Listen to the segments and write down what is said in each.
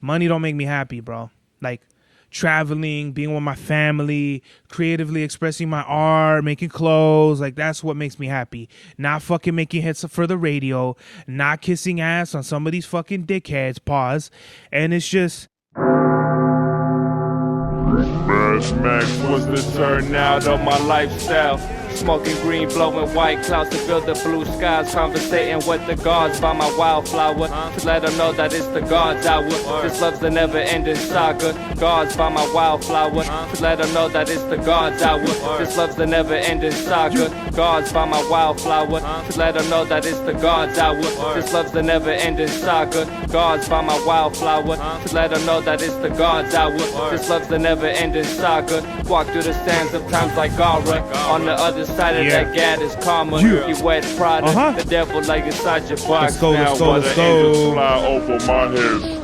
Money don't make me happy, bro. Like traveling, being with my family, creatively expressing my art, making clothes, like that's what makes me happy. Not fucking making hits for the radio, not kissing ass on some of these fucking dickheads, pause. And it's just Mash Max was the turnout of my lifestyle. Smoking green, blowing white clouds to fill the blue skies. Conversating with the gods by my wildflower. To let them know that it's the gods hour. This love's the never-ending saga. Gods by my wildflower. To let them know that it's the gods hour. This love's the never-ending saga. Gods by my wildflower. To let them know that it's the gods hour. This love's the never-ending saga. Gods by my wildflower. To let them know that it's the gods hour. This love's the never-ending saga. Walk through the sands of times like Gara. On the other side of that gad is karma. You wet Prada, the devil like inside your box. Let's go. Fly over my headstone.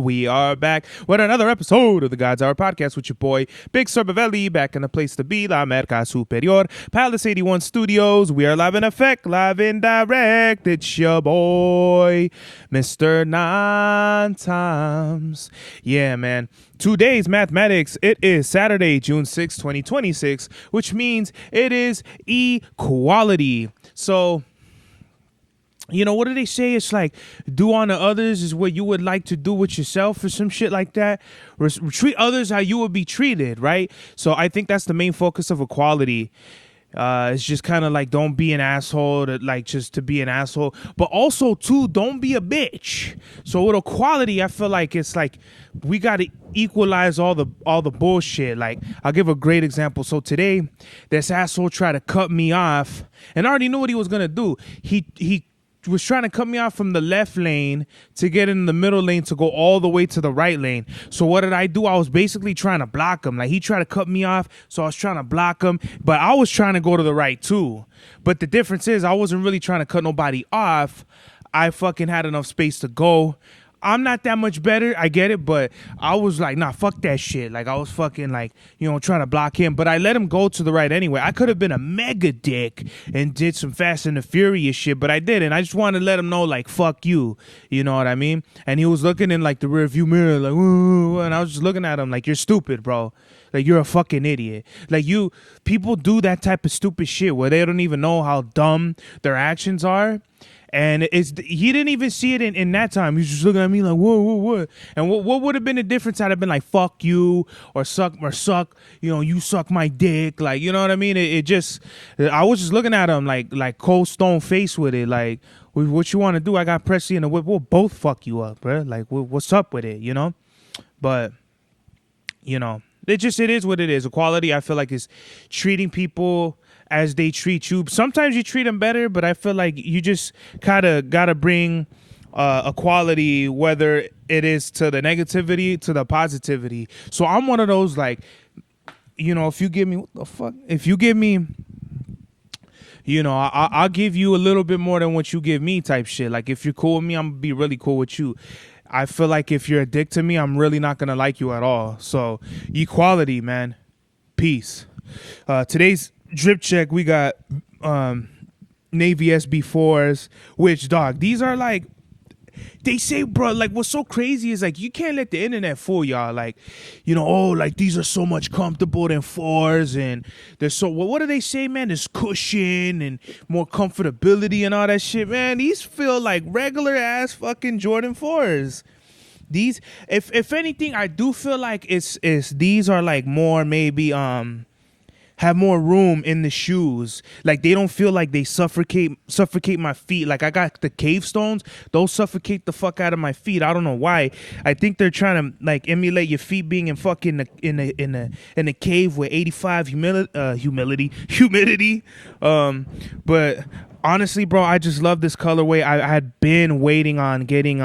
We are back with another episode of the God's Hour podcast with your boy Big Sorbavelli, back in the place to be, La Merca Superior, Palace 81 Studios. We are live in effect, live in direct. It's your boy Mr. Nine Times. Yeah, man. Today's mathematics, it is Saturday, June 6, 2026, which means it is equality. So, you know, what do they say? It's like, do unto others is what you would like to do with yourself or some shit like that. Treat others how you would be treated, right? So I think that's the main focus of equality. It's just kind of like, don't be an asshole just to be an asshole, but also too, don't be a bitch. So with equality, I feel like it's like we got to equalize all the bullshit. Like, I'll give a great example. So today, this asshole tried to cut me off, and I already knew what he was gonna do. He was trying to cut me off from the left lane to get in the middle lane to go all the way to the right lane. So what did I do? I was basically trying to block him. Like, he tried to cut me off, so I was trying to block him, but I was trying to go to the right too. But the difference is I wasn't really trying to cut nobody off. I fucking had enough space to go. I'm not that much better, I get it, but I was like, nah, fuck that shit. Like, I was fucking like, you know, trying to block him, but I let him go to the right anyway. I could have been a mega dick and did some Fast and the Furious shit, but I didn't. I just wanted to let him know, like, fuck you. You know what I mean? And he was looking in like the rear view mirror, like, ooh, and I was just looking at him like, you're stupid, bro. Like, you're a fucking idiot. Like, people do that type of stupid shit where they don't even know how dumb their actions are. And he didn't even see it in that time. He was just looking at me like, whoa. And what would have been the difference? I'd have been like, fuck you, or suck, you know, you suck my dick. Like, you know what I mean? I was just looking at him like cold stone face with it. Like, what you want to do? I got Presley in the whip. We'll both fuck you up, bro. Like, what's up with it, you know? But, you know, it is what it is. Equality, I feel like, is treating people as they treat you. Sometimes you treat them better, but I feel like you just gotta bring equality, whether it is to the negativity to the positivity. So I'm one of those, like, you know, if you give me, what the fuck? If you give me, you know, I'll give you a little bit more than what you give me type shit. Like, if you're cool with me, I'm gonna be really cool with you. I feel like if you're a dick to me, I'm really not gonna like you at all. So equality, man. Peace. Today's drip check, we got Navy SB4s, which, dog, these are like, they say, bro, like, what's so crazy is, like, you can't let the internet fool y'all. Like, you know, oh, like, these are so much comfortable than 4s, and there's so, what do they say, man? There's cushion and more comfortability and all that shit, man. These feel like regular ass fucking Jordan 4s. These, if anything, I do feel like it's these are like more maybe have more room in the shoes. Like, they don't feel like they suffocate my feet. Like, I got the cave stones, those suffocate the fuck out of my feet. I don't know why. I think they're trying to like emulate your feet being in fucking in a cave with 85 humidity. But honestly, bro, I just love this colorway. I had been waiting on getting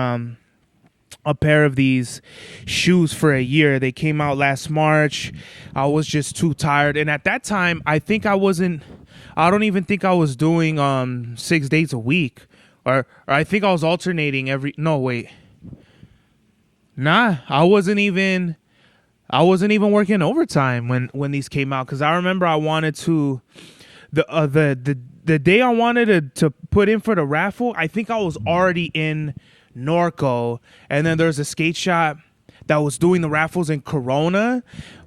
a pair of these shoes for a year. They came out last March. I was just too tired, and at that time I don't even think I was doing 6 days a week, or I think I was alternating I wasn't even working overtime when these came out, because I remember I wanted to the the day I wanted to put in for the raffle, I think I was already in Norco, and then there's a skate shop that was doing the raffles in Corona.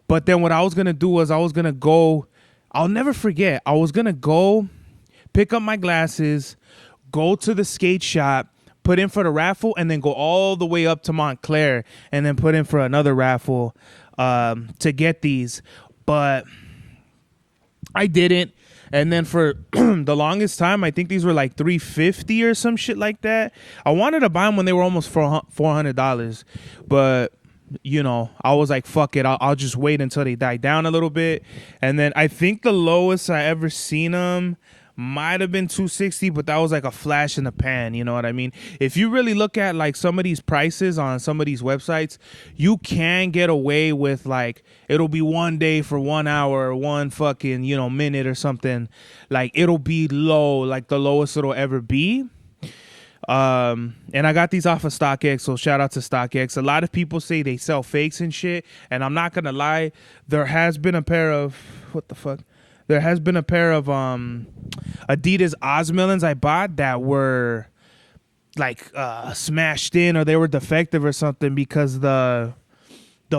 But then what I was gonna do was I was gonna go. I'll never forget. I was gonna go pick up my glasses, go to the skate shop, put in for the raffle, and then go all the way up to Montclair and then put in for another raffle to get these. But I didn't. And then for the longest time, I think these were like $350 or some shit like that. I wanted to buy them when they were almost $400, but you know, I was like, fuck it, I'll just wait until they die down a little bit. And then I think the lowest I ever seen them might have been 260, but that was like a flash in the pan, you know what I mean? If you really look at like some of these prices on some of these websites, you can get away with like, it'll be one day for 1 hour or one fucking, you know, minute or something. Like it'll be low, like the lowest it'll ever be. And I got these off of StockX, so shout out to StockX. A lot of people say they sell fakes and shit, and I'm not gonna lie, there has been a pair of Adidas Osmillans I bought that were like smashed in, or they were defective or something, because the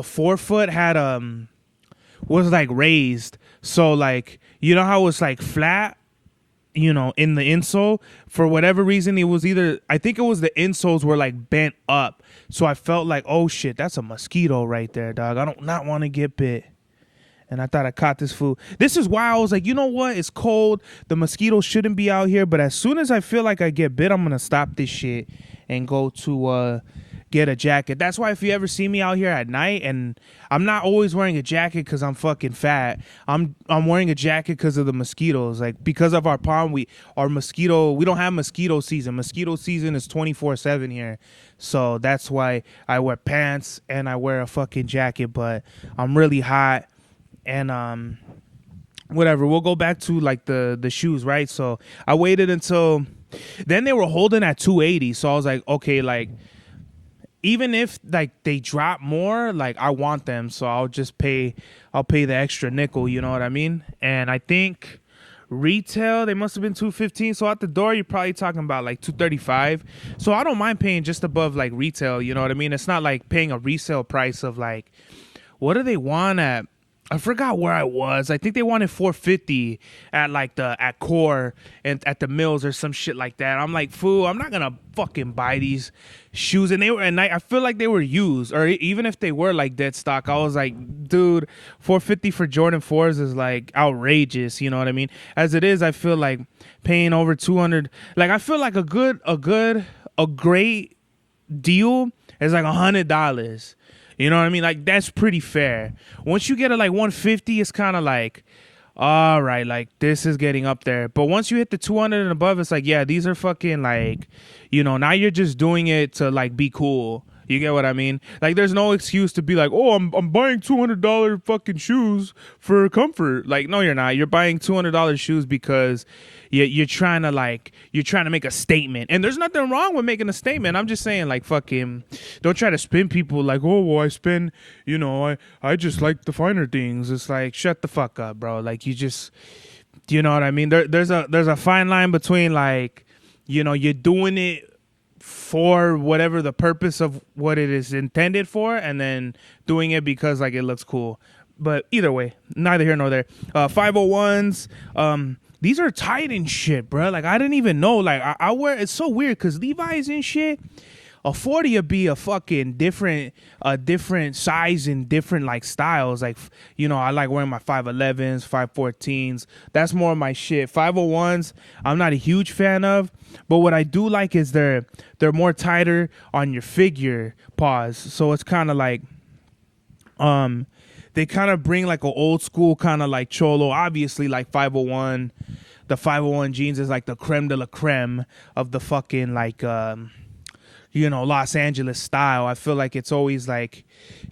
forefoot had was like raised. So like, you know how it's like flat, you know, in the insole, for whatever reason, it was either, I think it was the insoles were like bent up. So I felt like, oh shit, that's a mosquito right there, dog. I don't not want to get bit. And I thought I caught this fool. This is why I was like, you know what? It's cold. The mosquitoes shouldn't be out here. But as soon as I feel like I get bit, I'm going to stop this shit and go to get a jacket. That's why if you ever see me out here at night, and I'm not always wearing a jacket because I'm fucking fat. I'm wearing a jacket because of the mosquitoes. Like, because of our pond, we don't have mosquito season. Mosquito season is 24/7 here. So that's why I wear pants and I wear a fucking jacket. But I'm really hot. And whatever, we'll go back to like the shoes, right? So I waited until then. They were holding at 280, so I was like, okay, like even if like they drop more, like I want them, so I'll pay the extra nickel, you know what I mean? And I think retail, they must have been $215, so at the door you're probably talking about like $235. So I don't mind paying just above like retail, you know what I mean? It's not like paying a resale price of like, what do they want at, I forgot where I was. I think they wanted $450 at Core and at the Mills or some shit like that. I'm like, fool, I'm not gonna fucking buy these shoes. And I feel like they were used, or even if they were like dead stock, I was like, dude, $450 for Jordan 4s is like outrageous. You know what I mean? As it is, I feel like paying over $200. Like I feel like a great deal is like $100. You know what I mean? Like, that's pretty fair. Once you get to like 150, it's kind of like, all right, like this is getting up there. But once you hit the 200 and above, it's like, yeah, these are fucking like, you know, now you're just doing it to like be cool. You get what I mean? Like, there's no excuse to be like, oh, I'm buying $200 fucking shoes for comfort. Like, no, you're not. You're buying $200 shoes because you're trying to make a statement. And there's nothing wrong with making a statement. I'm just saying, like, fucking don't try to spin people like, oh, well, I spend, you know, I just like the finer things. It's like, shut the fuck up, bro. Like, you just, you know what I mean? There's a fine line between, like, you know, you're doing it for whatever the purpose of what it is intended for, and then doing it because like it looks cool. But either way, neither here nor there. 501s, these are tight and shit, bro. Like I didn't even know. Like I wear, it's so weird because Levi's and shit, a 40 would be a fucking different size and different like styles. Like, you know, I like wearing my 511s, 514s. That's more of my shit. 501s, I'm not a huge fan of, but what I do like is they're more tighter on your figure. Pause. So it's kind of like, they kind of bring like an old school kind of like cholo. Obviously, like 501, the 501 jeans is like the creme de la creme of the fucking like, you know, Los Angeles style. I feel like it's always like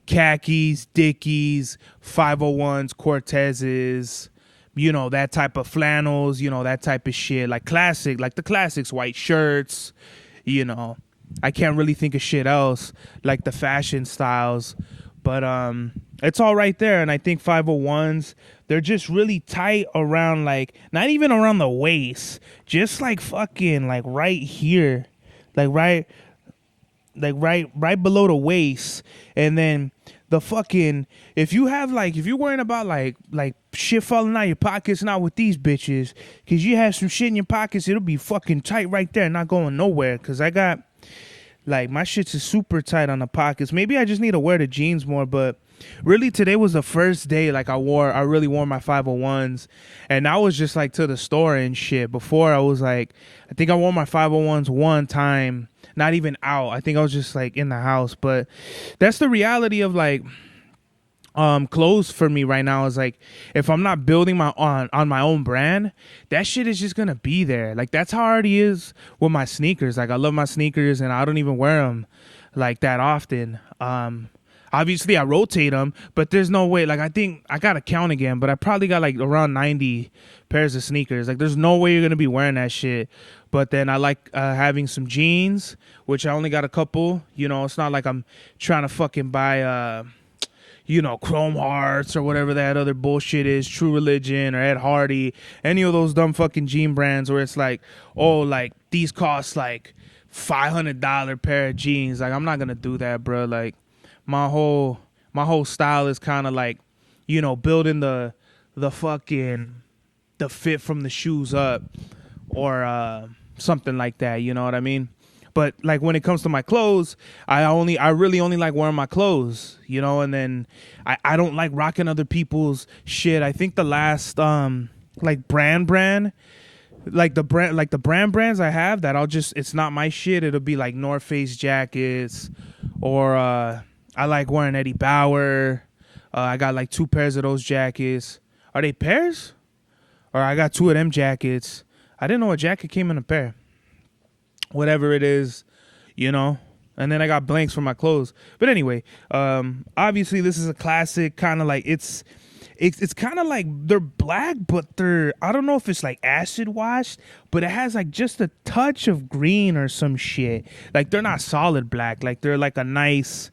khakis, Dickies, 501s, Cortezes, you know, that type of flannels, you know, that type of shit. Like classic, like the classics, white shirts, you know. I can't really think of shit else like the fashion styles. But it's all right there. And I think 501s, they're just really tight around, like, not even around the waist, just like fucking like right here, right below the waist. And then the fucking, if you're worrying about like shit falling out your pockets, not with these bitches, because you have some shit in your pockets, it'll be fucking tight right there, not going nowhere. Because I got, like, my shit's is super tight on the pockets. Maybe I just need to wear the jeans more, but really today was the first day like I really wore my 501s, and I was just like to the store and shit. Before I was like, I think I wore my 501s one time, not even out. I think I was just like in the house. But that's the reality of like clothes for me right now, is like, if I'm not building my on my own brand, that shit is just gonna be there. Like, that's how it already is with my sneakers. Like, I love my sneakers and I don't even wear them like that often. Obviously I rotate them, but there's no way, like, I think I gotta count again, but I probably got like around 90 pairs of sneakers. Like, there's no way you're gonna be wearing that shit. But then I like having some jeans, which I only got a couple. You know, it's not like I'm trying to fucking buy Chrome Hearts or whatever that other bullshit is, True Religion or Ed Hardy, any of those dumb fucking jean brands where it's like, oh, like, these cost like $500 pair of jeans. Like, I'm not gonna do that, bro. Like, my whole style is kind of like, building the fit from the shoes up, or something like that. You know what I mean? But like, when it comes to my clothes, I really only like wearing my clothes, and then I don't like rocking other people's shit. I think the last like brand like the brand brands I have that it's not my shit. It'll be like North Face jackets, or I like wearing Eddie Bauer. I got like 2 pairs of those jackets. Are they pairs? Or I got 2 of them jackets. I didn't know a jacket came in a pair. Whatever it is, and then I got blanks for my clothes. But anyway, obviously this is a classic, kind of like, it's kind of like they're black, but I don't know if it's like acid washed, but it has like just a touch of green or some shit. Like, they're not solid black. Like, they're like a nice,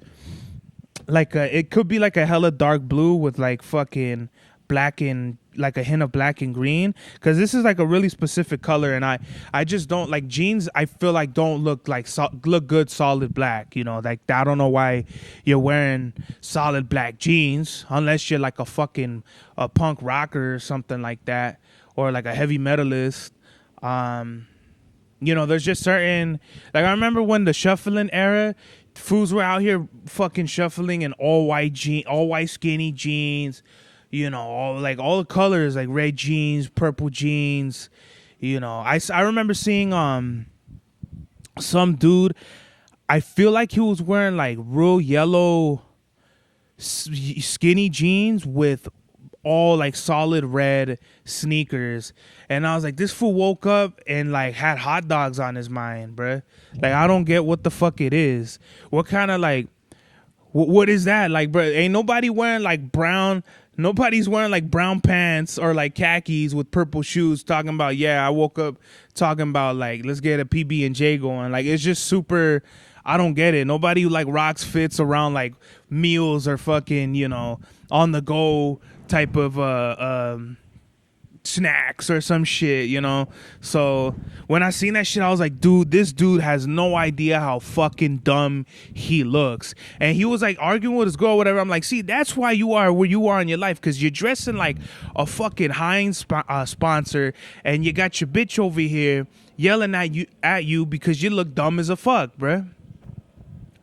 like it could be like a hella dark blue with like fucking black and like a hint of black and green, because this is like a really specific color, and I just don't like jeans. I feel like don't look like look good solid black, like, I don't know why you're wearing solid black jeans unless you're like a fucking punk rocker or something like that, or like a heavy metalist. There's just certain, like, I remember when the shuffling era, fools were out here fucking shuffling in all white skinny jeans, all the colors, like red jeans, purple jeans. I remember seeing some dude, I feel like he was wearing like real yellow skinny jeans with all like solid red sneakers, and I was like, this fool woke up and like had hot dogs on his mind, bruh. Like, I don't get what the fuck it is. What kind of like, what is that? Like, bruh, ain't nobody wearing like brown. Nobody's wearing like brown pants or like khakis with purple shoes talking about, I woke up talking about like, let's get a PB&J going. Like, it's just super, I don't get it. Nobody like rocks fits around like meals or fucking, on the go type of snacks or some shit, So when I seen that shit, I was like, dude, this dude has no idea how fucking dumb he looks. And he was like arguing with his girl or whatever. I'm like, see, that's why you are where you are in your life, because you're dressing like a fucking Heinz sponsor, and you got your bitch over here yelling at you because you look dumb as a fuck, bruh.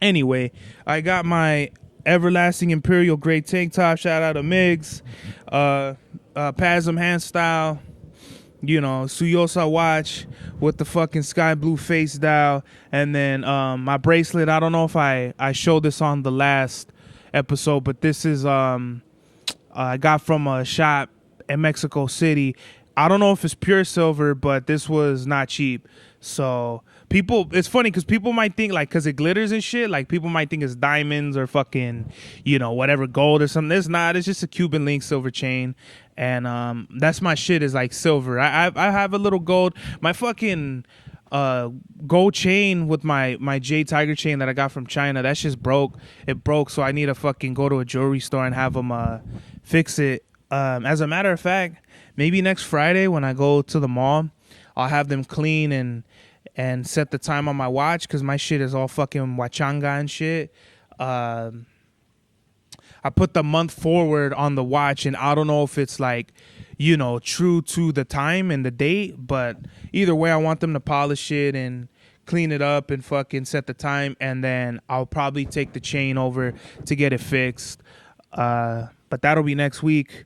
Anyway, I got my everlasting imperial gray tank top. Shout out to Migs. Pasm hand style, Suyosa watch with the fucking sky blue face dial, and then my bracelet. I don't know if I showed this on the last episode, but this is I got from a shop in Mexico City. I don't know if it's pure silver, but this was not cheap. So it's funny because people might think like, because it glitters and shit, like people might think it's diamonds or fucking, whatever, gold or something. It's not. It's just a Cuban link silver chain. And that's my shit, is like silver. I have a little gold. My fucking gold chain with my J Tiger chain that I got from China. That shit's broke. It broke, so I need to fucking go to a jewelry store and have them fix it. As a matter of fact, maybe next Friday when I go to the mall, I'll have them clean and set the time on my watch, because my shit is all fucking wachanga and shit. I put the month forward on the watch, and I don't know if it's like, true to the time and the date, but either way, I want them to polish it and clean it up and fucking set the time, and then I'll probably take the chain over to get it fixed. But that'll be next week.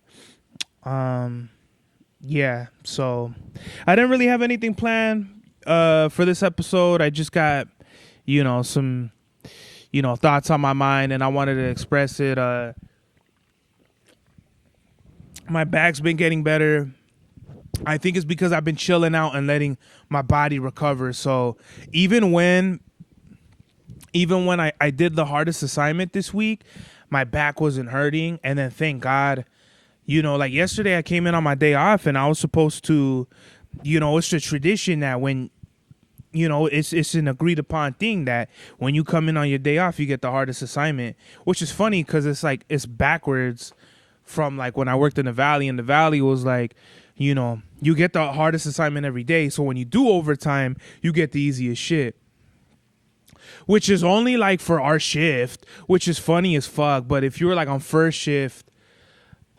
Yeah, so I didn't really have anything planned for this episode. I just got, some thoughts on my mind, and I wanted to express it. My back's been getting better. I think it's because I've been chilling out and letting my body recover. So even when I did the hardest assignment this week, my back wasn't hurting. And then thank God, like yesterday I came in on my day off, and I was supposed to, it's a tradition that when, it's an agreed upon thing that when you come in on your day off, you get the hardest assignment, which is funny because it's backwards from like when I worked in the Valley, and the Valley was like, you get the hardest assignment every day. So when you do overtime, you get the easiest shit, which is only like for our shift, which is funny as fuck. But if you were like on first shift,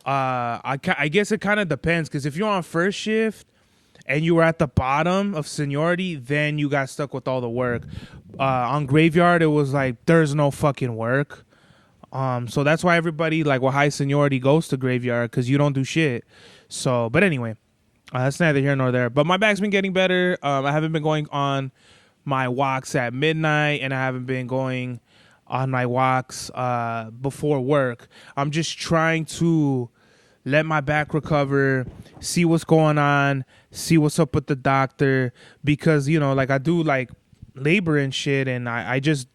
I guess it kind of depends, because if you're on first shift and you were at the bottom of seniority, then you got stuck with all the work. On graveyard, it was like there's no fucking work. So that's why everybody like with high seniority goes to graveyard, because you don't do shit. So, but anyway, that's neither here nor there. But my back's been getting better. I haven't been going on my walks at midnight, and I haven't been going on my walks before work. I'm just trying to let my back recover, see what's going on, see what's up with the doctor, because like I do like labor and shit, and I just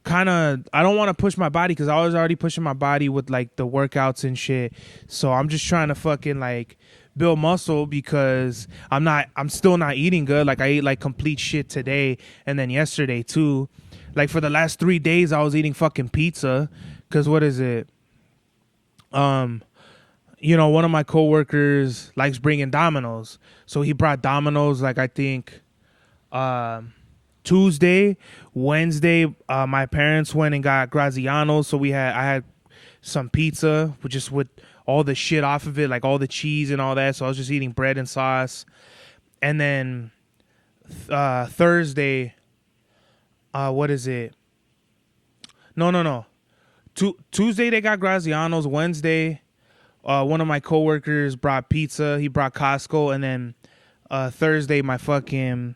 I don't want to push my body, because I was already pushing my body with like the workouts and shit. So I'm just trying to fucking like build muscle, because I'm still not eating good. Like I ate like complete shit today, and then yesterday too. Like for the last 3 days I was eating fucking pizza, because what is it? One of my coworkers likes bringing Domino's, so he brought Domino's like I think Tuesday. Wednesday, my parents went and got Graziano's, so I had some pizza, with all the shit off of it, like all the cheese and all that. So I was just eating bread and sauce. And then Thursday, what is it? No. Tuesday they got Graziano's. Wednesday, one of my coworkers brought pizza. He brought Costco, and then Thursday my fucking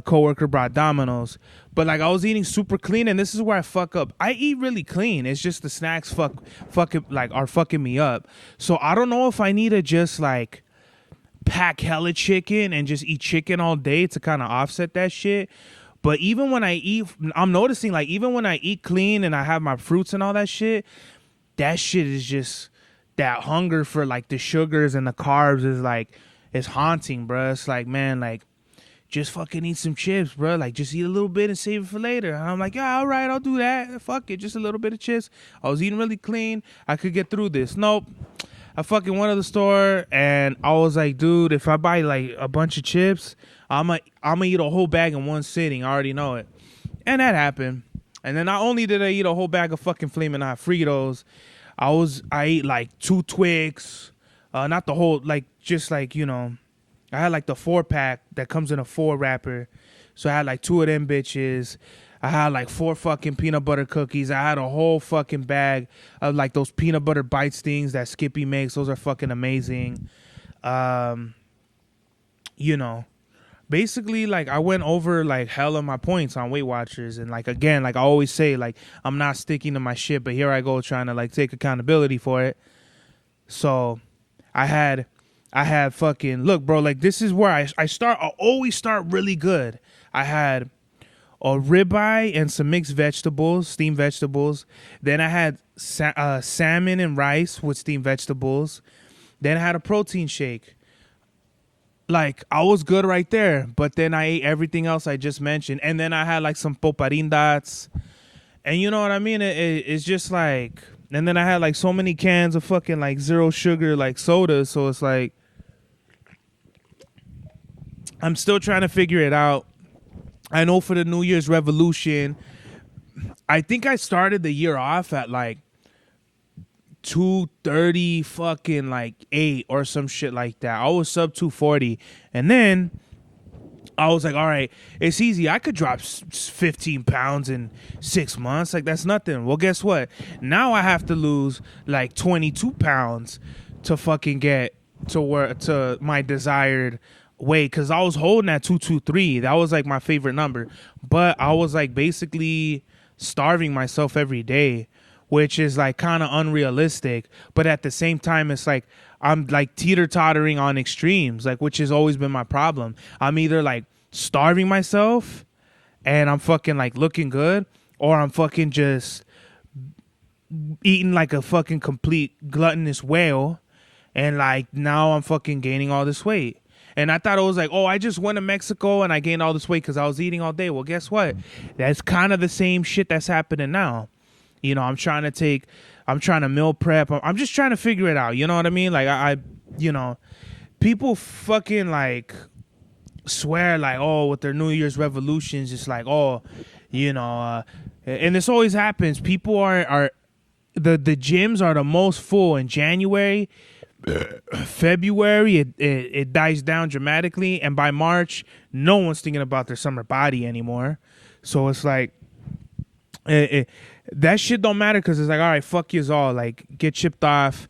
coworker brought Domino's. But like I was eating super clean, and this is where I fuck up. I eat really clean. It's just the snacks are fucking me up. So I don't know if I need to just like pack hella chicken and just eat chicken all day to kind of offset that shit. But even when I eat, I'm noticing like even when I eat clean and I have my fruits and all that shit is just that hunger for like the sugars and the carbs is haunting, bro. It's like, man, like just fucking eat some chips, bro. Like, just eat a little bit and save it for later. And I'm like, yeah, all right, I'll do that. Fuck it, just a little bit of chips. I was eating really clean. I could get through this. Nope. I fucking went to the store, and I was like, dude, if I buy, like, a bunch of chips, I'm gonna eat a whole bag in one sitting. I already know it. And that happened. And then not only did I eat a whole bag of fucking Flamin' Hot Fritos, I ate, like, 2 Twix. Not the whole, like, just, like, I had like the 4-pack that comes in a 4 wrapper. So I had like 2 of them bitches. I had like 4 fucking peanut butter cookies. I had a whole fucking bag of like those peanut butter bites things that Skippy makes. Those are fucking amazing. Basically like I went over like hell of my points on Weight Watchers. And like, again, like I always say, like I'm not sticking to my shit, but here I go trying to like take accountability for it. So I had fucking, look, bro, like this is where I always start really good. I had a ribeye and some mixed vegetables, steamed vegetables. Then I had salmon and rice with steamed vegetables. Then I had a protein shake. like I was good right there, but then I ate everything else I just mentioned, and then I had like some poparindats, and you know what I mean. It's just like, and then I had like so many cans of fucking like zero sugar like sodas, so it's like I'm still trying to figure it out. I know for the New Year's revolution, I think I started the year off at like 230 fucking like 8 or some shit like that. I was sub 240, and then I was like, all right, it's easy. I could drop 15 pounds in 6 months. Like, that's nothing. Well, guess what? Now I have to lose like 22 pounds to fucking get to my desired weight, because I was holding at 223. That was like my favorite number, but I was like basically starving myself every day, which is like kind of unrealistic. But at the same time, it's like I'm like teeter-tottering on extremes, like, which has always been my problem. I'm either like starving myself and I'm fucking like looking good, or I'm fucking just eating like a fucking complete gluttonous whale, and like now I'm fucking gaining all this weight. And I thought it was like, oh, I just went to Mexico and I gained all this weight because I was eating all day. Well, guess what? That's kind of the same shit that's happening now. You know, I'm trying to meal prep. I'm just trying to figure it out. You know what I mean? Like I you know, people fucking like swear like, oh, with their New Year's revolutions, it's like, oh, you know, and this always happens. People are the gyms are the most full in January. February it dies down dramatically, and by March no one's thinking about their summer body anymore. So it's like that shit don't matter, because it's like, all right, fuck yous all, like get chipped off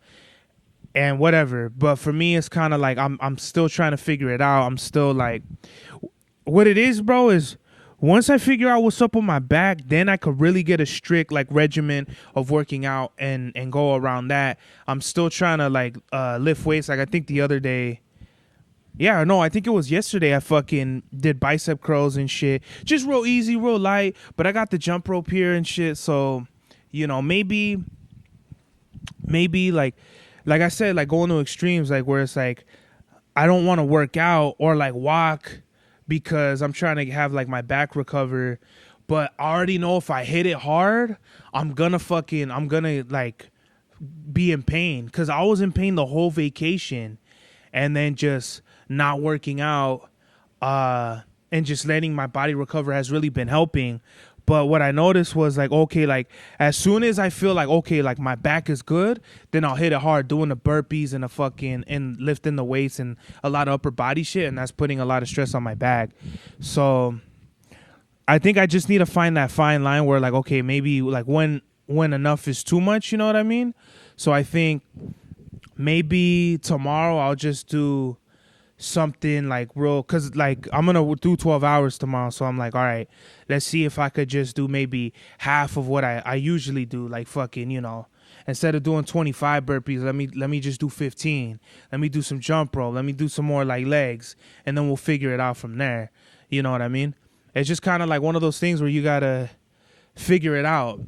and whatever. But for me, it's kind of like I'm still trying to figure it out. I'm still like, what it is, bro, is once I figure out what's up with my back, then I could really get a strict like regimen of working out and go around that. I'm still trying to like lift weights. Like I think the other day, yeah, no, I think it was yesterday, I fucking did bicep curls and shit. Just real easy, real light. But I got the jump rope here and shit. So, you know, maybe like I said, like going to extremes, like where it's like I don't want to work out or like walk because I'm trying to have like my back recover, but I already know if I hit it hard, I'm gonna like be in pain, because I was in pain the whole vacation, and then just not working out and just letting my body recover has really been helping. But what I noticed was like, okay, like as soon as I feel like, okay, like my back is good, then I'll hit it hard doing the burpees and the fucking and lifting the weights and a lot of upper body shit, and that's putting a lot of stress on my back. So I think I just need to find that fine line where like, okay, maybe like when enough is too much, you know what I mean? So I think maybe tomorrow I'll just do something like real, because like I'm gonna do 12 hours tomorrow, so I'm like, all right, let's see if I could just do maybe half of what I usually do, like fucking, you know, instead of doing 25 burpees, let me just do 15. Let me do some jump rope, let me do some more like legs, and then we'll figure it out from there. You know what I mean? It's just kind of like one of those things where you gotta figure it out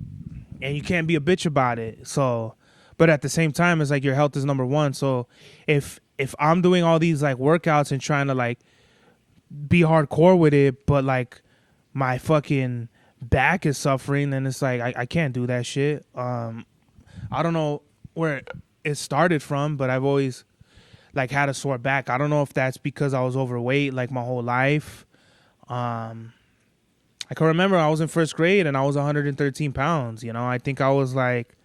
and you can't be a bitch about it. So, but at the same time, it's like your health is number one. So if I'm doing all these like workouts and trying to like be hardcore with it, but like my fucking back is suffering, then it's like I can't do that shit. I don't know where it started from, but I've always like had a sore back. I don't know if that's because I was overweight like my whole life. I can remember I was in first grade and I was 113 pounds. You know, I think I was like,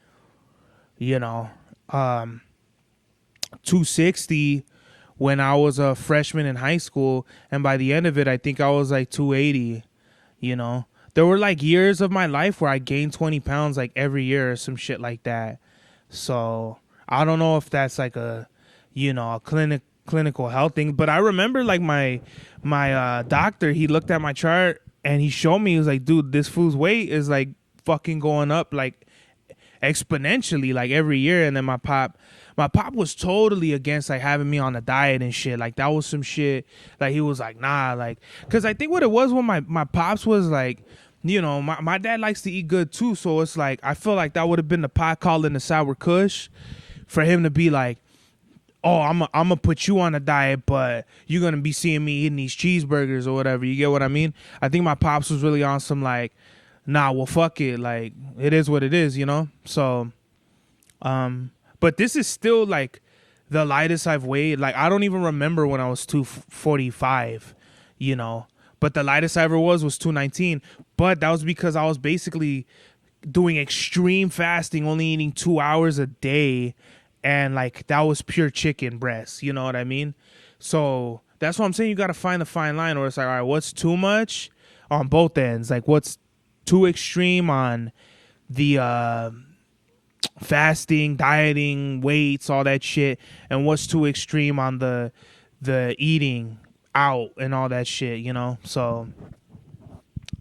you know, 260 when I was a freshman in high school, and by the end of it I think I was like 280. You know, there were like years of my life where I gained 20 pounds like every year or some shit like that. So I don't know if that's like a, you know, a clinical health thing, but I remember like my doctor, he looked at my chart and he showed me, he was like, dude, this fool's weight is like fucking going up like exponentially like every year. And then my pop was totally against like having me on a diet and shit. Like that was some shit. Like he was like, nah, like, cause I think what it was when my pops was like, you know, my dad likes to eat good too. So it's like, I feel like that would have been the pot calling the sour Kush for him to be like, oh, I'm gonna put you on a diet, but you're gonna be seeing me eating these cheeseburgers or whatever. You get what I mean? I think my pops was really on some like, nah, well, fuck it, like it is what it is, you know. So, but this is still like the lightest I've weighed. Like I don't even remember when I was 245, you know. But the lightest I ever was 219. But that was because I was basically doing extreme fasting, only eating 2 hours a day, and like that was pure chicken breast. You know what I mean? So that's what I'm saying. You got to find the fine line, or it's like, all right, what's too much on both ends? Like what's too extreme on the fasting, dieting, weights, all that shit, and what's too extreme on the eating out and all that shit, you know? So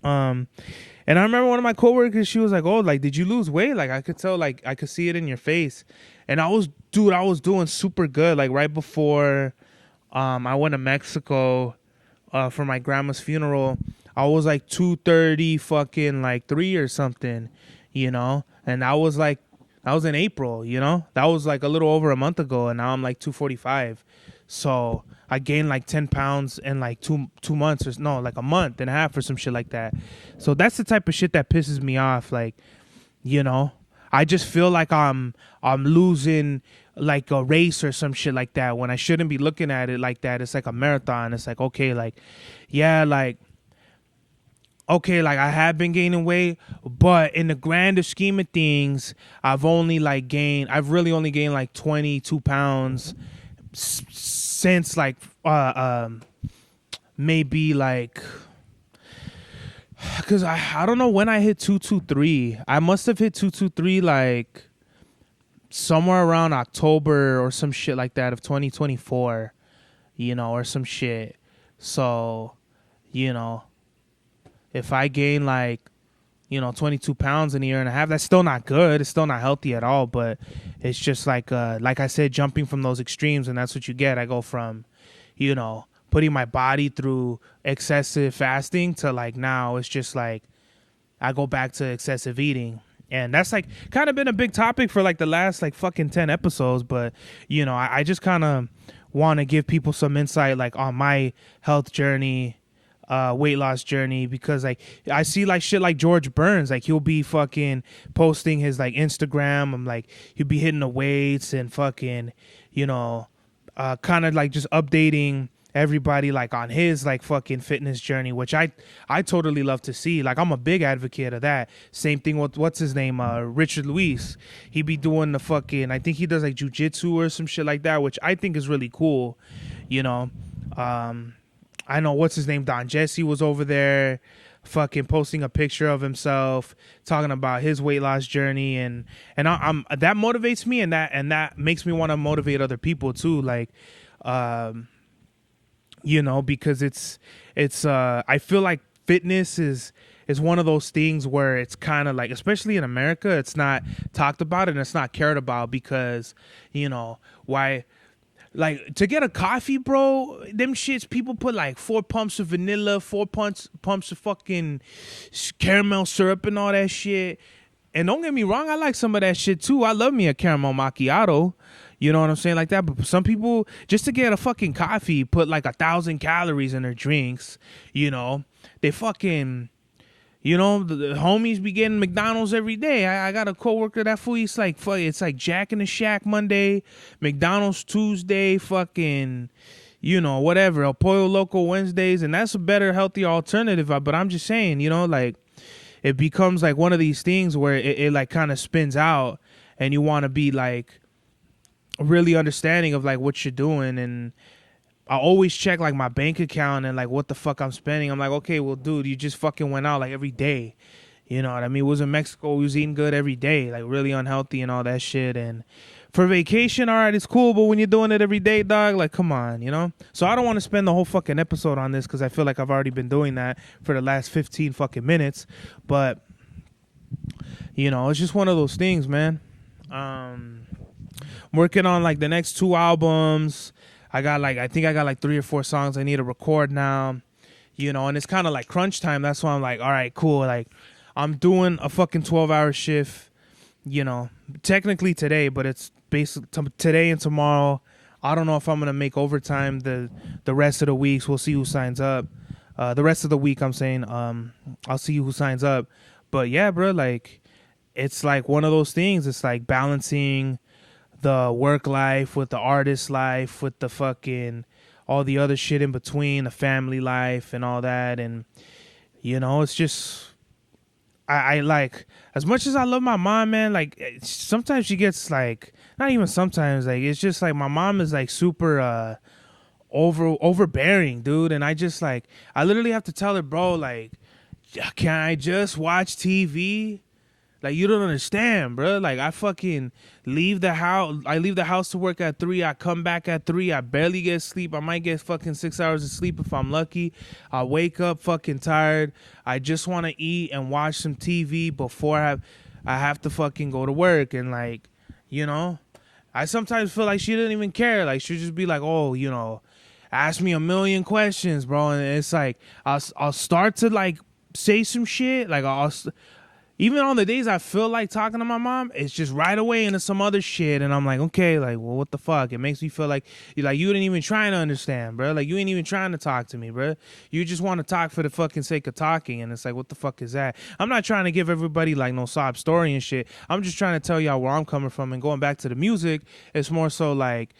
and I remember one of my coworkers, she was like, oh, like, did you lose weight? Like I could tell, like I could see it in your face. And I was doing super good. Like right before I went to Mexico for my grandma's funeral, I was like 230 fucking like 3 or something, you know? And that was in April, you know? That was like a little over a month ago, and now I'm like 245. So I gained like 10 pounds in like two months, or no, like a month and a half or some shit like that. So that's the type of shit that pisses me off. Like, you know, I just feel like I'm losing like a race or some shit like that when I shouldn't be looking at it like that. It's like a marathon. It's like, okay, like, yeah, like, okay, like I have been gaining weight, but in the grander scheme of things, I've really only gained like 22 pounds since like maybe like, because I don't know when I hit 223. I must have hit 223 like somewhere around October or some shit like that of 2024, you know, or some shit. So, you know, if I gain like, you know, 22 pounds in a year and a half, that's still not good. It's still not healthy at all. But it's just like I said, jumping from those extremes, and that's what you get. I go from, you know, putting my body through excessive fasting to like now it's just like I go back to excessive eating. And that's like kind of been a big topic for like the last like fucking 10 episodes. But, you know, I just kind of want to give people some insight like on my health journey, weight loss journey, because like I see like shit like George Burns, like he'll be fucking posting his like Instagram. I'm like, he'll be hitting the weights and fucking, you know, kind of like just updating everybody like on his like fucking fitness journey, which I totally love to see. Like I'm a big advocate of that. Same thing with what's his name, Richard Luis. He be doing the fucking, I think he does like jujitsu or some shit like that, which I think is really cool, you know. I know what's his name, Don Jesse was over there fucking posting a picture of himself talking about his weight loss journey, and I'm that motivates me, and that makes me want to motivate other people too, like you know, because it's I feel like fitness is one of those things where it's kind of like, especially in America, it's not talked about and it's not cared about, because, you know, why, like, to get a coffee, bro, them shits, people put like 4 pumps of vanilla, 4 pumps of fucking caramel syrup and all that shit. And don't get me wrong, I like some of that shit too. I love me a caramel macchiato. You know what I'm saying? Like that. But some people, just to get a fucking coffee, put like 1,000 calories in their drinks. You know, they fucking, you know, the homies be getting McDonald's every day. I got a coworker that fool eats like, it's like Jack in the Shack Monday, McDonald's Tuesday, fucking, you know, whatever, El Pollo Loco Wednesdays. And that's a better, healthier alternative. But I'm just saying, you know, like it becomes like one of these things where it like kind of spins out, and you want to be like really understanding of like what you're doing. And I always check like my bank account and like what the fuck I'm spending. I'm like, okay, well, dude, you just fucking went out like every day. You know what I mean? We was in Mexico, we was eating good every day, like really unhealthy and all that shit. And for vacation, all right, it's cool, but when you're doing it every day, dog, like, come on, you know? So I don't want to spend the whole fucking episode on this, because I feel like I've already been doing that for the last 15 fucking minutes. But, you know, it's just one of those things, man. I'm working on like the next 2 albums. I think I got like 3 or 4 songs I need to record now, you know, and it's kind of like crunch time. That's why I'm like, all right, cool. Like I'm doing a fucking 12-hour shift, you know, technically today, but it's basically today and tomorrow I don't know if I'm gonna make overtime the rest of the weeks. We'll see who signs up. The rest of the week, I'm saying, I'll see who signs up. But yeah, bro, like it's like one of those things. It's like balancing the work life with the artist life with the fucking all the other shit in between, the family life and all that. And it's just I like, as much as I love my mom, man, like sometimes she gets like, not even sometimes, like it's just like my mom is like super overbearing, dude. And I just like, I literally have to tell her, bro, like, can I just watch TV? Like, you don't understand, bro. Like, I fucking leave the house. I leave the house to work at 3. I come back at 3. I barely get sleep. I might get fucking 6 hours of sleep if I'm lucky. I wake up fucking tired. I just want to eat and watch some TV before I have to fucking go to work. And like, I sometimes feel like she didn't even care. Like, she'll just be like, oh, ask me a million questions, bro. And it's like, I'll start to like say some shit. Like, even on the days I feel like talking to my mom, it's just right away into some other shit. And I'm like, okay, like, well, what the fuck? It makes me feel like you didn't even try to understand, bro. Like, you ain't even trying to talk to me, bro. You just want to talk for the fucking sake of talking. And it's like, what the fuck is that? I'm not trying to give everybody like no sob story and shit. I'm just trying to tell y'all where I'm coming from. And going back to the music, it's more so like,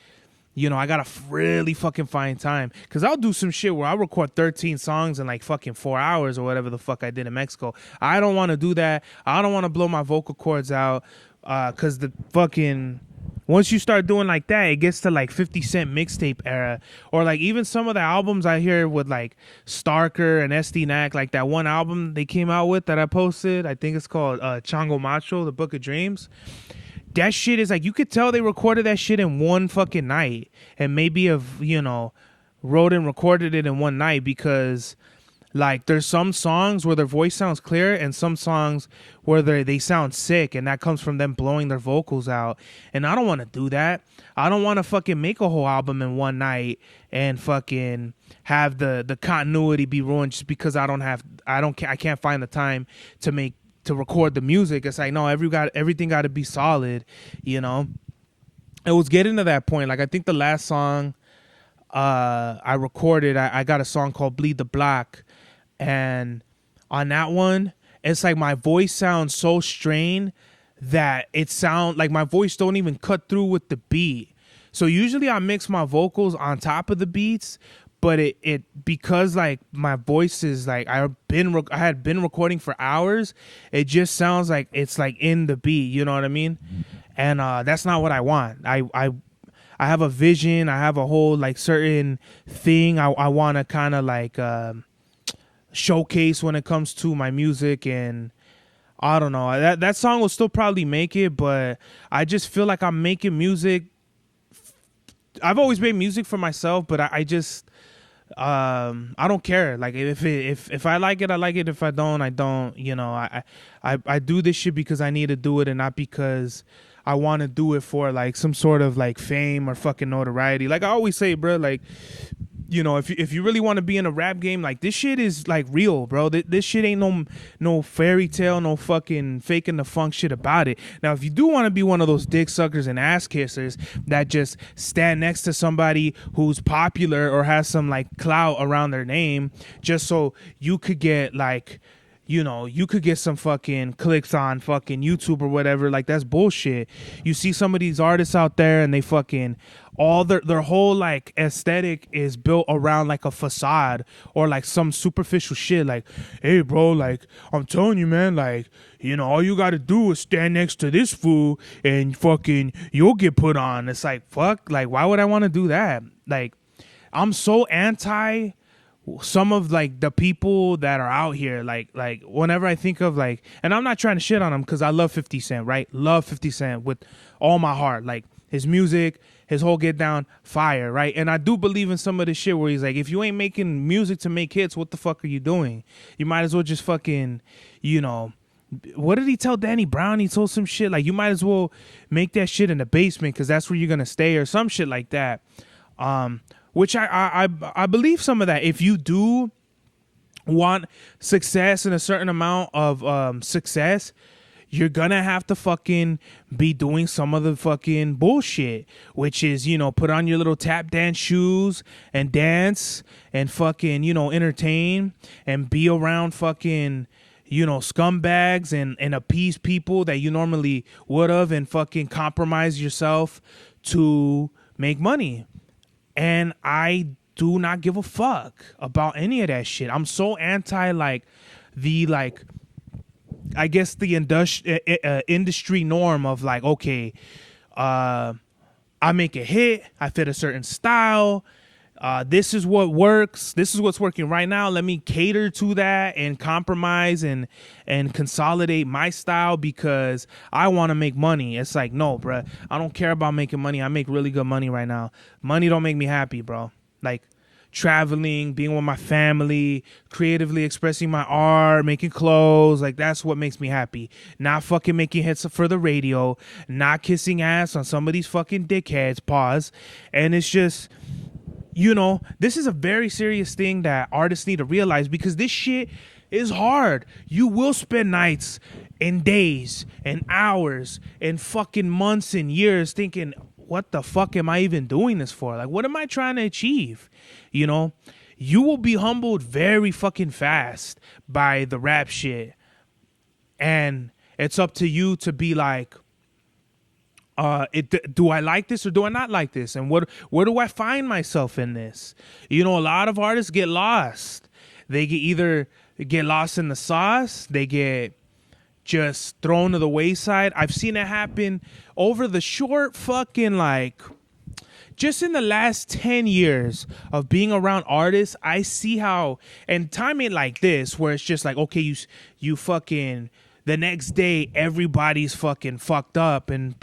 I gotta really fucking find time, because I'll do some shit where I'll record 13 songs in like fucking 4 hours or whatever the fuck I did in Mexico. I don't want to do that. I don't want to blow my vocal cords out, because the fucking, once you start doing like that, it gets to like 50 Cent mixtape era, or like even some of the albums I hear with like Starker and SD Knack, like that one album they came out with that I posted, I think it's called Chango Macho, The Book of Dreams. That shit is like, you could tell they recorded that shit in one fucking night, and maybe wrote and recorded it in one night, because like there's some songs where their voice sounds clear and some songs where they sound sick, and that comes from them blowing their vocals out. And I don't want to do that. I don't want to fucking make a whole album in one night and fucking have the continuity be ruined just because I can't find the time to record the music. It's like, no, everything got to be solid. It was getting to that point. Like, I think the last song I recorded, I got a song called Bleed the Block, and on that one, it's like my voice sounds so strained that it sound like my voice don't even cut through with the beat. So usually I mix my vocals on top of the beats, but it because like my voice is like, I had been recording for hours, it just sounds like it's like in the beat, you know what I mean? And that's not what I want. I have a vision, I have a whole like certain thing I want to kind of like showcase when it comes to my music. And I don't know, that song will still probably make it, but I just feel like I'm making music. I've always made music for myself, but I just I don't care. Like, if I like it, I like it. If I don't, I don't. I do this shit because I need to do it, and not because I want to do it for like some sort of like fame or fucking notoriety. Like I always say, bro, like, if you really want to be in a rap game, like this shit is like real, bro. This shit ain't no fairy tale, no fucking faking the funk shit about it. Now, if you do want to be one of those dick suckers and ass kissers that just stand next to somebody who's popular or has some like clout around their name just so you could get like, you could get some fucking clicks on fucking YouTube or whatever, like that's bullshit. You see some of these artists out there and they fucking, all their whole like aesthetic is built around like a facade or like some superficial shit. Like, hey bro, like I'm telling you, man, like, all you gotta do is stand next to this fool and fucking you'll get put on. It's like, fuck, like why would I want to do that? Like, I'm so anti some of like the people that are out here, like whenever I think of like, and I'm not trying to shit on him because I love 50 Cent, right? Love 50 Cent with all my heart. Like his music, his whole get down, fire, right? And I do believe in some of the shit where he's like, if you ain't making music to make hits, what the fuck are you doing? You might as well just fucking, what did he tell Danny Brown? He told some shit like, you might as well make that shit in the basement because that's where you're gonna stay, or some shit like that. Which I believe some of that. If you do want success and a certain amount of success, you're gonna have to fucking be doing some of the fucking bullshit, which is, put on your little tap dance shoes and dance and fucking, entertain and be around fucking, scumbags and appease people that you normally would have and fucking compromise yourself to make money. And I do not give a fuck about any of that shit. I'm so anti I guess the industry norm of like, okay, I make a hit, I fit a certain style, this is what works, this is what's working right now, let me cater to that and compromise and consolidate my style because I want to make money. It's like, no, bro, I don't care about making money. I make really good money right now. Money don't make me happy, bro. Like, traveling, being with my family, creatively expressing my art, making clothes, like that's what makes me happy. Not fucking making hits for the radio, not kissing ass on some of these fucking dickheads, pause. And it's just, this is a very serious thing that artists need to realize because this shit is hard. You will spend nights and days and hours and fucking months and years thinking, what the fuck am I even doing this for? Like, what am I trying to achieve? You will be humbled very fucking fast by the rap shit. And it's up to you to be like, do I like this or do I not like this? And where do I find myself in this? A lot of artists get lost. They either get lost in the sauce, they get just thrown to the wayside. I've seen it happen over the short fucking just in the last 10 years of being around artists. I see how, and time ain't like this where it's just like, okay, you fucking, the next day everybody's fucking fucked up and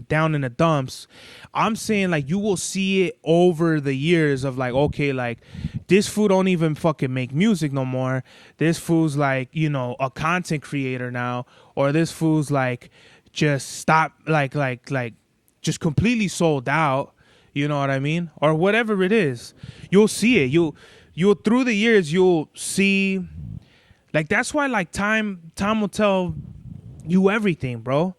down in the dumps. I'm saying like you will see it over the years of like, okay, like this fool don't even fucking make music no more. This fool's like, a content creator now, or this fool's like just stop like just completely sold out. You know what I mean? Or whatever it is. You'll see it. You'll through the years you'll see. Like, that's why, like, time will tell you everything, bro.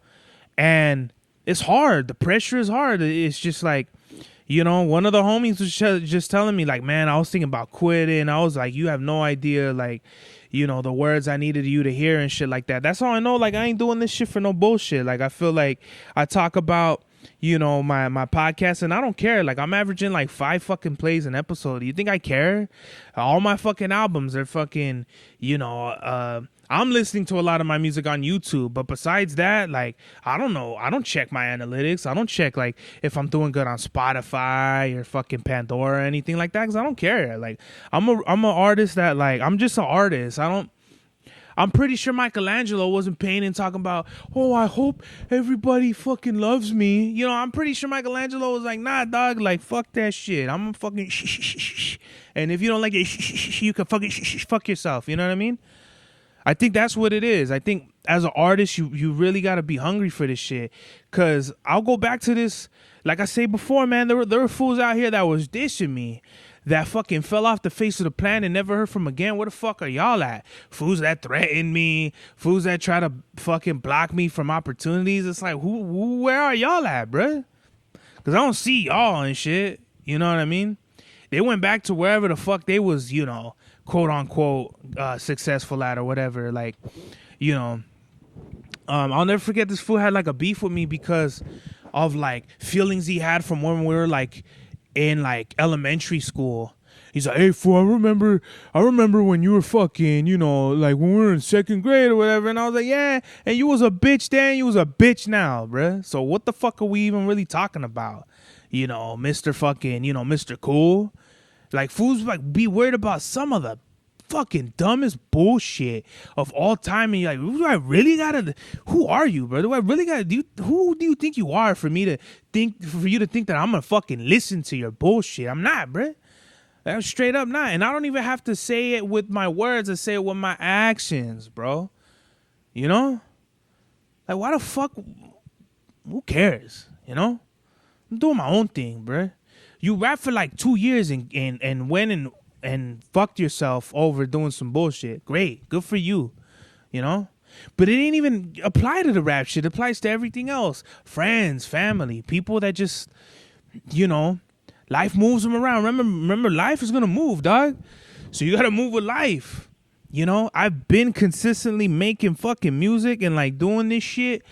And it's hard. The pressure is hard. It's just like, one of the homies was just telling me, like, man, I was thinking about quitting. I was like, you have no idea, like, the words I needed you to hear and shit like that. That's all I know. Like, I ain't doing this shit for no bullshit. Like, I feel like I talk about, my podcast, and I don't care. Like, I'm averaging like 5 fucking plays an episode. You think I care? All my fucking albums are fucking, I'm listening to a lot of my music on YouTube, but besides that, like, I don't know. I don't check my analytics. I don't check like if I'm doing good on Spotify or fucking Pandora or anything like that, because I don't care. Like, I'm an artist that, like, I'm just an artist. I'm pretty sure Michelangelo wasn't painting talking about, oh, I hope everybody fucking loves me. I'm pretty sure Michelangelo was like, nah, dog, like, fuck that shit. I'm fucking shh. And if you don't like it, you can fucking fuck yourself. You know what I mean? I think that's what it is. I think as an artist, you really got to be hungry for this shit. Because I'll go back to this. Like I say before, man, there were fools out here that was dissing me, that fucking fell off the face of the planet and never heard from again. Where the fuck are y'all at? Fools that threaten me, fools that try to fucking block me from opportunities. It's like, where are y'all at, bruh? Because I don't see y'all and shit. You know what I mean? They went back to wherever the fuck they was, quote unquote, successful at or whatever. Like, I'll never forget this fool had like a beef with me because of like feelings he had from when we were like in like elementary school. He's like, hey fool, I remember when you were fucking, like when we were in 2nd grade or whatever. And I was like, yeah, and you was a bitch then, you was a bitch now, bruh. So what the fuck are we even really talking about? Mr. fucking, Mr. Cool. Like, fools like be worried about some of the fucking dumbest bullshit of all time, and you're like, who are you, bro? Do I really gotta who do you think you are for you to think that I'm gonna fucking listen to your bullshit? I'm not, bro. I'm straight up not. And I don't even have to say it with my words. I say it with my actions, bro. Like, why the fuck? Who cares? I'm doing my own thing, bro. You rap for like 2 years and went and fucked yourself over doing some bullshit. Great. Good for you. But it ain't even apply to the rap shit. It applies to everything else. Friends, family, people that just, life moves them around. Remember, life is gonna move, dog. So you gotta move with life. I've been consistently making fucking music and like doing this shit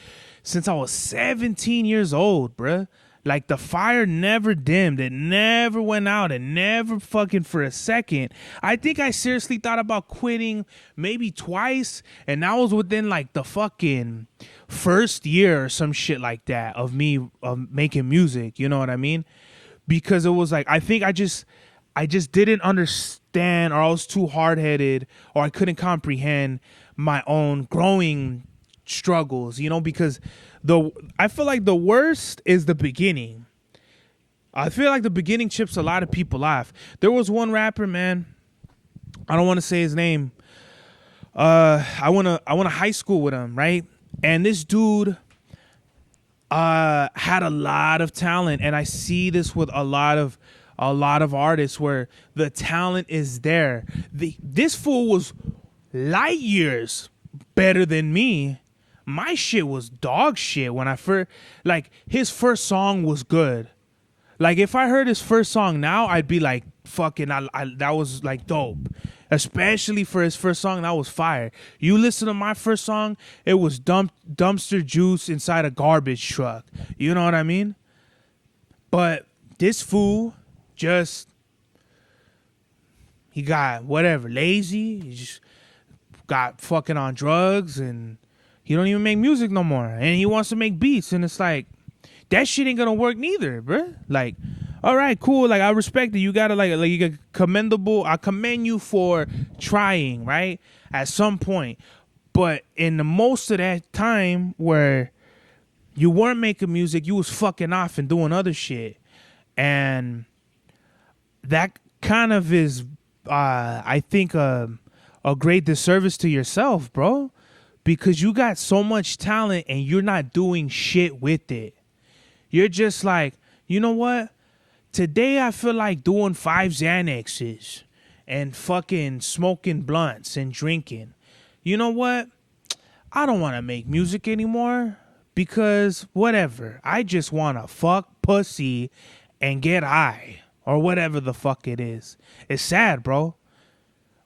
since I was 17 years old, bruh. Like the fire never dimmed. It never went out. It never fucking for a second. I think I seriously thought about quitting maybe twice. And that was within like the fucking first year or some shit like that of me making music. You know what I mean? Because it was like, I think I just didn't understand, or I was too hard-headed, or I couldn't comprehend my own growing struggles, because I feel like the worst is the beginning. I feel like the beginning chips a lot of people off. There was one rapper, man, I don't want to say his name. I went to high school with him, right? And this dude had a lot of talent, and I see this with a lot of artists where the talent is there. This fool was light years better than me. My shit was dog shit when I first, like, his first song was good. Like, if I heard his first song now, I'd be like, fucking, that was like dope. Especially for his first song, that was fire. You listen to my first song, it was dumpster juice inside a garbage truck. You know what I mean? But this fool he got whatever, lazy. He just got fucking on drugs, and he don't even make music no more. And he wants to make beats, and it's like, that shit ain't gonna work neither, bruh. Like, all right, cool. Like, I respect it. You gotta like you got commendable. I commend you for trying, right? At some point. But in the most of that time where you weren't making music, you was fucking off and doing other shit. And that kind of is, I think, a great disservice to yourself, bro. Because you got so much talent and you're not doing shit with it. You're just like, you know what? Today I feel like doing 5 Xanaxes and fucking smoking blunts and drinking. You know what? I don't want to make music anymore because whatever. I just want to fuck pussy and get high or whatever the fuck it is. It's sad, bro.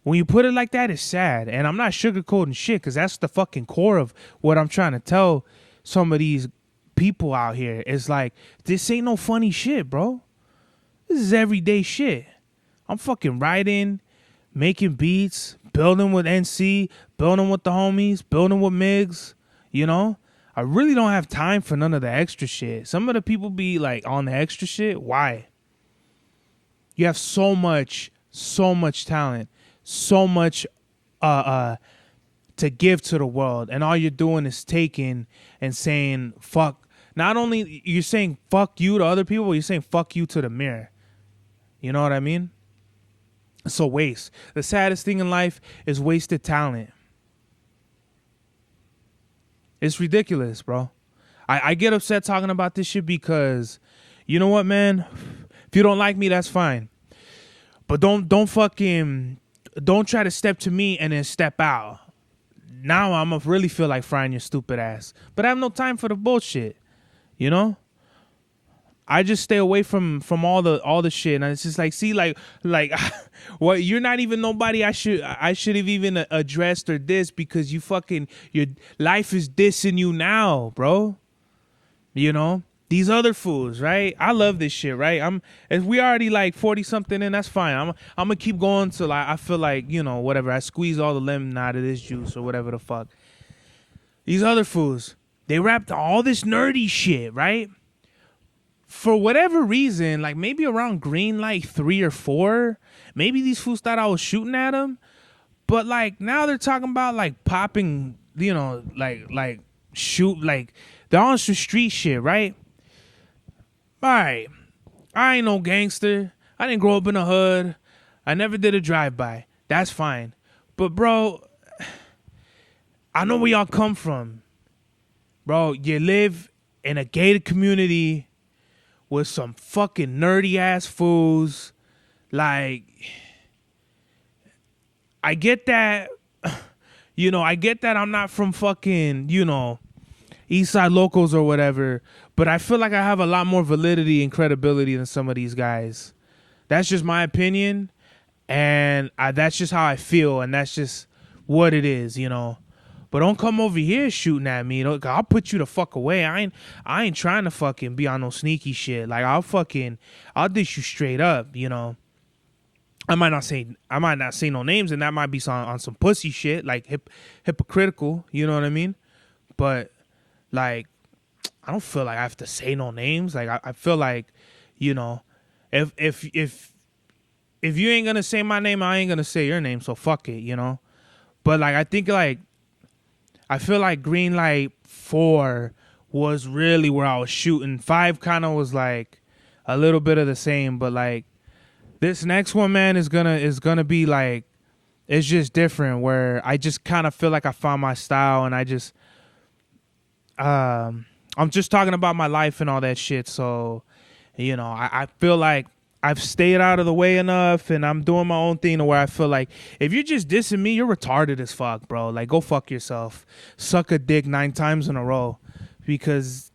When you put it like that, it's sad. And I'm not sugarcoating shit because that's the fucking core of what I'm trying to tell some of these people out here. It's like, this ain't no funny shit, bro. This is everyday shit. I'm fucking writing, making beats, building with NC, building with the homies, building with Migs, I really don't have time for none of the extra shit. Some of the people be like on the extra shit. Why? You have so much talent, so much to give to the world, and all you're doing is taking and saying fuck. Not only you're saying fuck you to other people, you're saying fuck you to the mirror. You know what I mean? It's a waste. The saddest thing in life is wasted talent. It's ridiculous, bro. I get upset talking about this shit because, you know what, man? If you don't like me, that's fine. But don't try to step to me and then step out. Now I'm gonna really feel like frying your stupid ass. But I have no time for the bullshit. I just stay away from all the shit, and it's just like, see, like well, you're not even nobody I should have even addressed or this because your life is dissing you now, bro. These other fools, right? I love this shit, right? If we already like 40 something in, that's fine. I'm gonna keep going till I feel like, whatever, I squeeze all the lemon out of this juice or whatever the fuck. These other fools, they rapped all this nerdy shit, right? For whatever reason, like maybe around green light 3 or 4, maybe these fools thought I was shooting at them. But like now they're talking about like popping, like shoot, like they're on some street shit, right? All right, I ain't no gangster. I didn't grow up in the hood. I never did a drive-by. That's fine. But bro, I know where y'all come from. Bro, you live in a gated community with some fucking nerdy ass fools. Like, I get that, You know, I get that I'm not from fucking, you know, East Side Locals or whatever, but I feel like I have a lot more validity and credibility than some of these guys. That's just my opinion, and that's just how I feel, and that's just what it is, you know. But don't come over here shooting at me. I'll put you the fuck away. I ain't trying to fucking be on no sneaky shit. Like I'll dish you straight up, you know. I might not say no names, and that might be on some pussy shit, like hypocritical, you know what I mean? But like, I don't feel like I have to say no names. Like I feel like, you know, if you ain't gonna say my name, I ain't gonna say your name. So fuck it, you know. But like I feel like Green Light 4 was really where I was shooting. 5 kind of was like a little bit of the same, but like this next one, man, is gonna be like, it's just different. Where I just kind of feel like I found my style, and I just I'm just talking about my life and all that shit. So, you know, I feel like I've stayed out of the way enough, and I'm doing my own thing to where I feel like if you're just dissing me, you're retarded as fuck, bro. Like, go fuck yourself. Suck a dick 9 times in a row. Because,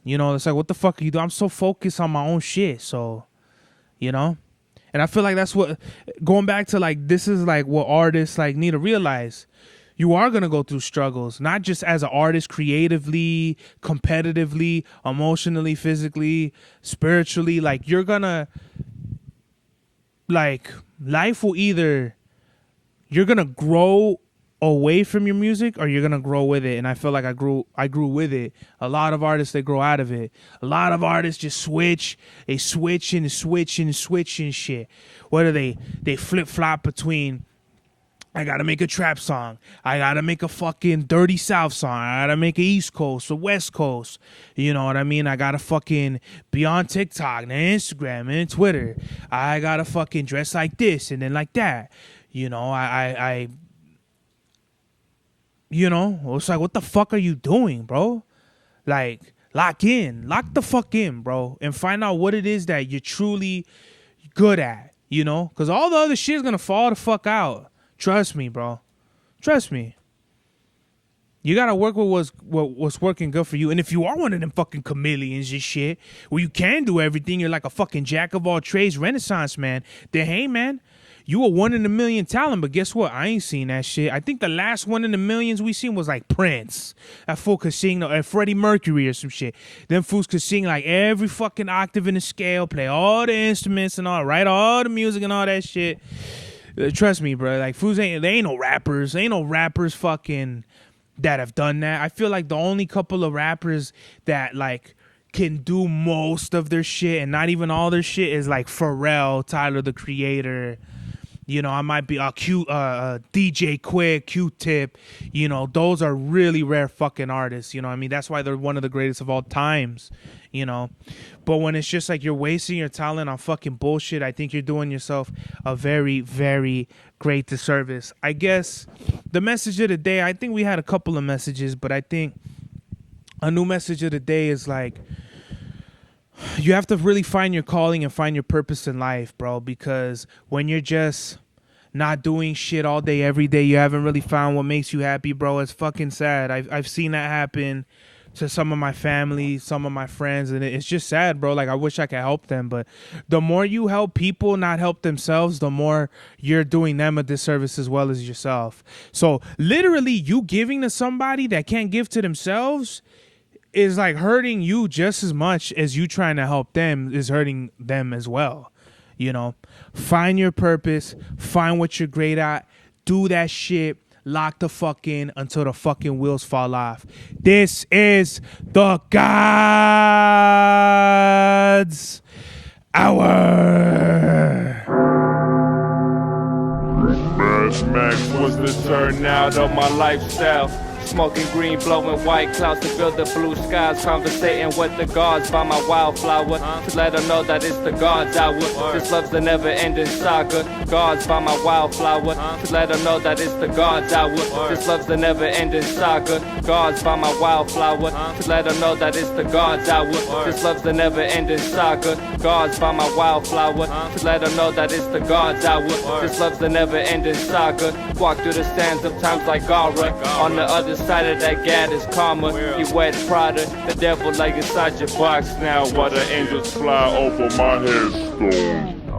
you know, it's like, what the fuck are you doing? I'm so focused on my own shit. So, you know? And I feel like that's what, going back to like, this is like what artists like need to realize. You are going to go through struggles, not just as an artist, creatively, competitively, emotionally, physically, spiritually. Like, you're going to, like, life will either, you're going to grow away from your music or you're going to grow with it. And I feel like I grew with it. A lot of artists, they grow out of it. A lot of artists just switch. They switch and switch and switch and shit. What are they? They flip-flop between, I gotta make a trap song. I gotta make a fucking dirty South song. I gotta make a East Coast or West Coast. You know what I mean? I gotta fucking be on TikTok and Instagram and Twitter. I gotta fucking dress like this and then like that. You know, I you know, it's like, what the fuck are you doing, bro? Like, lock the fuck in, bro, and find out what it is that you're truly good at, you know? Because all the other shit is gonna fall the fuck out. Trust me, bro. Trust me. You gotta work with what's working good for you. And if you are one of them fucking chameleons and shit, where you can do everything, you're like a fucking jack of all trades Renaissance man, then hey, man, you a 1 in a million talent. But guess what? I ain't seen that shit. I think the last 1 in a millions we seen was like Prince. That fool could sing, Freddie Mercury or some shit. Them fools could sing like every fucking octave in the scale, play all the instruments and all, write all the music and all that shit. Trust me, bro. Like, fools they ain't no rappers. Ain't no rappers fucking that have done that. I feel like the only couple of rappers that like can do most of their shit and not even all their shit is like Pharrell, Tyler the Creator. You know, I might be DJ Quick, Q-Tip. You know, those are really rare fucking artists. You know what I mean? That's why they're one of the greatest of all times. You know, but when it's just like you're wasting your talent on fucking bullshit, I think you're doing yourself a very, very great disservice. I guess the message of the day, I think we had a couple of messages, but I think a new message of the day is like, you have to really find your calling and find your purpose in life, bro, because when you're just not doing shit all day, every day, you haven't really found what makes you happy, bro. It's fucking sad. I've seen that happen to some of my family, some of my friends, and it's just sad, bro. Like, I wish I could help them, but the more you help people not help themselves, the more you're doing them a disservice as well as yourself. So literally, you giving to somebody that can't give to themselves is like hurting you just as much as you trying to help them is hurting them as well. You know, find your purpose, find what you're great at, do that shit. Lock the fuck in until the fucking wheels fall off. This is the God's Hour. Max was the turnout of my lifestyle. Smoking green, blowing white clouds to build the blue skies. Conversating with the gods by my wildflower to let them know that it's the God's hour. This love's the never-ending saga. Gods by my wildflower to let them know that it's the God's hour. This love's the never-ending saga. Gods by my wildflower to let them know that it's the God's hour. This love's the never-ending saga. Gods by my wildflower to let them know that it's the God's hour. This love's the never-ending saga. Walk through the sands of times like Gara. On the other side of that gad is karma. You wet Prada, the devil like inside your box now. While the angels fly over my headstone.